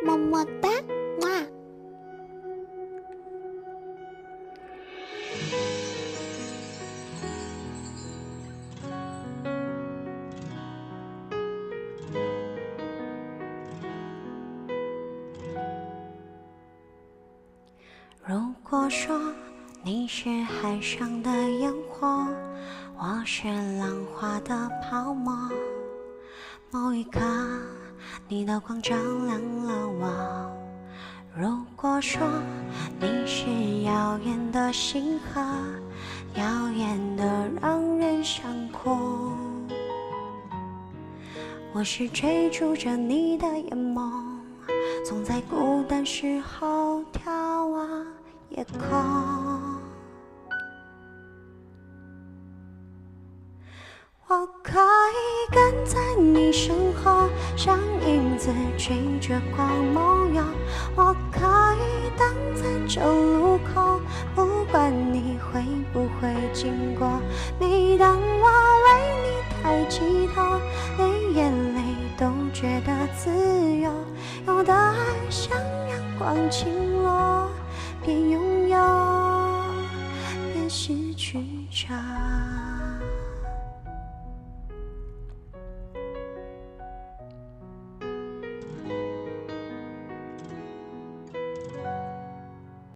么么哒，哇！如果说你是海上的烟火，我是浪花的泡沫，某一刻你的光照亮了我。如果说你是耀眼的星河，耀眼的让人想哭，我是追逐着你的眼眸，总在孤单时候眺望夜空。我可以跟在你身后，像影子追着光梦游。我可以等在这路口，不管你会不会经过。每当我为你抬起头，连眼泪都觉得自由。有的爱像阳光倾落，别拥有，别失去着。